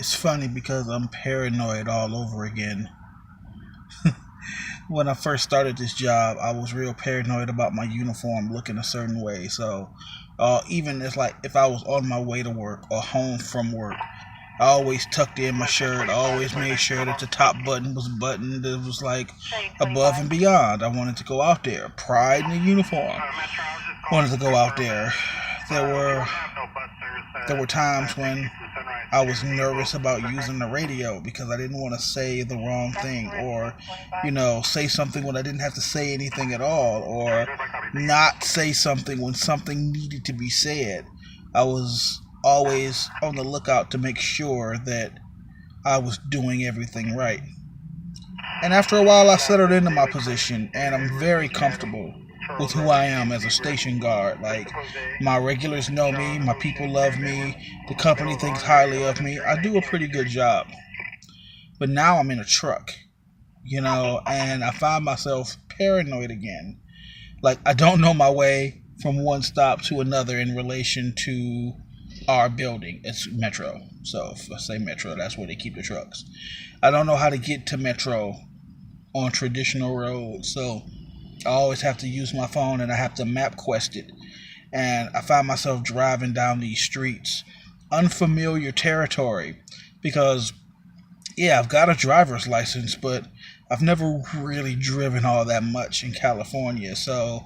It's funny because I'm paranoid all over again. When I first started this job, I was real paranoid about my uniform looking a certain way. So, even it's like if I was on my way to work or home from work, I always tucked in my shirt. I always made sure that the top button was buttoned. It was like above and beyond. I wanted to go out there. Pride in the uniform. Wanted to go out there. There were there were times when I was nervous about using the radio because I didn't want to say the wrong thing or, say something when I didn't have to say anything at all or not say something when something needed to be said. I was always on the lookout to make sure that I was doing everything right. And after a while, I settled into my position and I'm very comfortable with who I am as a station guard. Like, my regulars know me, my people love me, the company thinks highly of me. I do a pretty good job. But now I'm in a truck, and I find myself paranoid again. Like, I don't know my way from one stop to another in relation to our building. It's Metro. So if I say Metro, that's where they keep the trucks. I don't know how to get to Metro on traditional roads. So I always have to use my phone and I have to map quest it. And I find myself driving down these streets, unfamiliar territory, because, yeah, I've got a driver's license, but I've never really driven all that much in California, so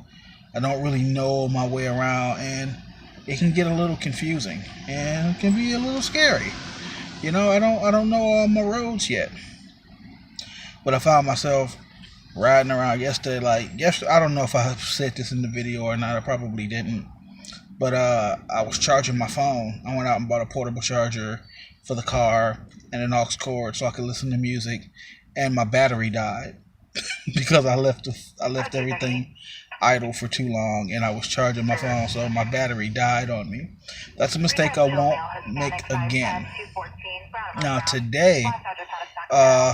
I don't really know my way around, and it can get a little confusing, and it can be a little scary. I don't know all my roads yet, but I found myself riding around yesterday. I don't know if I said this in the video or not. I probably didn't. But I was charging my phone. I went out and bought a portable charger for the car and an aux cord so I could listen to music. And my battery died because I left everything idle for too long, and I was charging my phone, so my battery died on me. That's a mistake I won't make again. Now today, uh,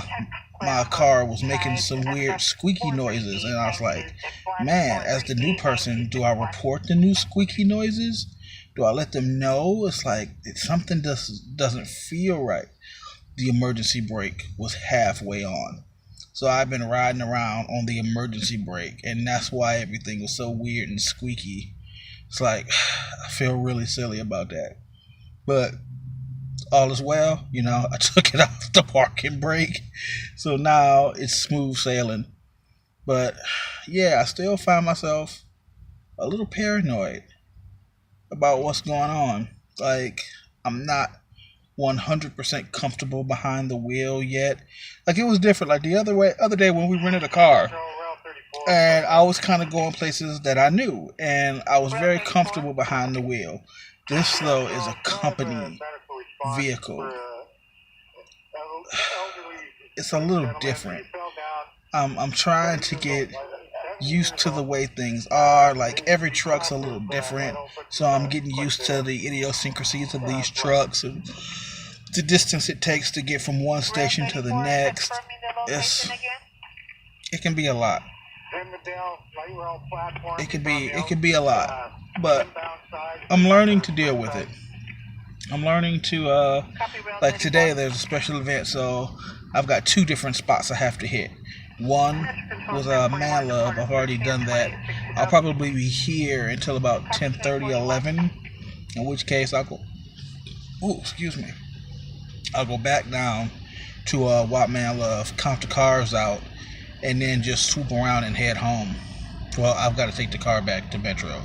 my car was making some weird squeaky noises, and I was like, man, as the new person, do I report the new squeaky noises? Do I let them know? It's like something doesn't feel right. The emergency brake was halfway on. So I've been riding around on the emergency brake, and that's why everything was so weird and squeaky. It's like, I feel really silly about that. But all is well. I took it off the parking brake, so now it's smooth sailing. But yeah, I still find myself a little paranoid about what's going on. Like, I'm not 100% comfortable behind the wheel yet. Like, it was different. Like other day when we rented a car, and I was kind of going places that I knew, and I was very comfortable behind the wheel. This though is a company vehicle. It's a little different. I'm trying to get used to the way things are. Like, every truck's a little different, so I'm getting used to the idiosyncrasies of these trucks and the distance it takes to get from one station to the next. It can be a lot. It can be a lot, but I'm learning to deal with it. I'm learning to like today there's a special event, so I've got two different spots I have to hit. One was Man Love. I've already done that. I'll probably be here until about 10:30, 11. In which case I'll go. Oh, excuse me. I'll go back down to Wat Man Love, count the cars out, and then just swoop around and head home. Well, I've got to take the car back to Metro,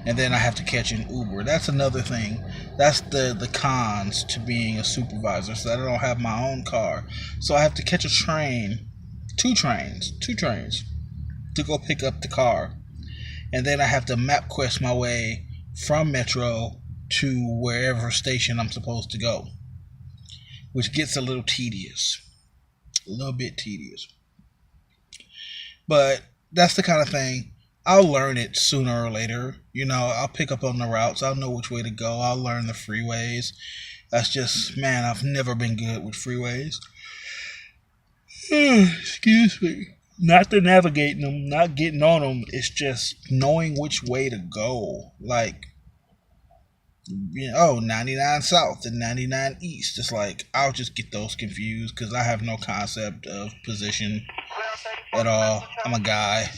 and then I have to catch an Uber. That's another thing. That's the cons to being a supervisor. So I don't have my own car, so I have to catch a train, two trains to go pick up the car, and then I have to map quest my way from Metro to wherever station I'm supposed to go, which gets a little tedious, a little bit tedious. But that's the kind of thing. I'll learn it sooner or later. I'll pick up on the routes. I'll know which way to go. I'll learn the freeways. That's just, man, I've never been good with freeways. Excuse me. Not the navigating them, not getting on them. It's just knowing which way to go. Like, 99 South and 99 East. It's like I'll just get those confused because I have no concept of position at all. I'm a guy.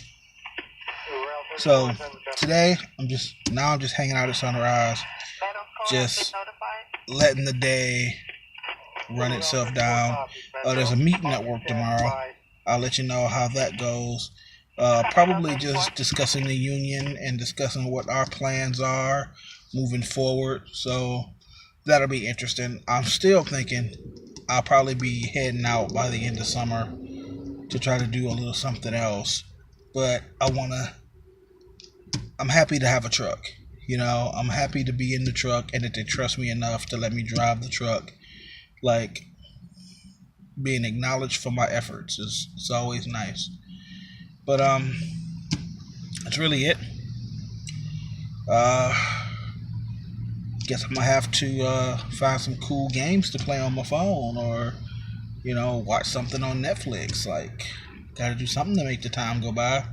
So today I'm just hanging out at Sunrise, just letting the day run itself down. There's a meeting at work tomorrow. I'll let you know how that goes. Probably just discussing the union and discussing what our plans are moving forward. So that'll be interesting. I'm still thinking I'll probably be heading out by the end of summer to try to do a little something else. But I'm happy to have a truck. I'm happy to be in the truck and that they trust me enough to let me drive the truck. Like, being acknowledged for my efforts is always nice. But that's really it. Guess I'm gonna have to find some cool games to play on my phone, or watch something on Netflix. Like, gotta do something to make the time go by.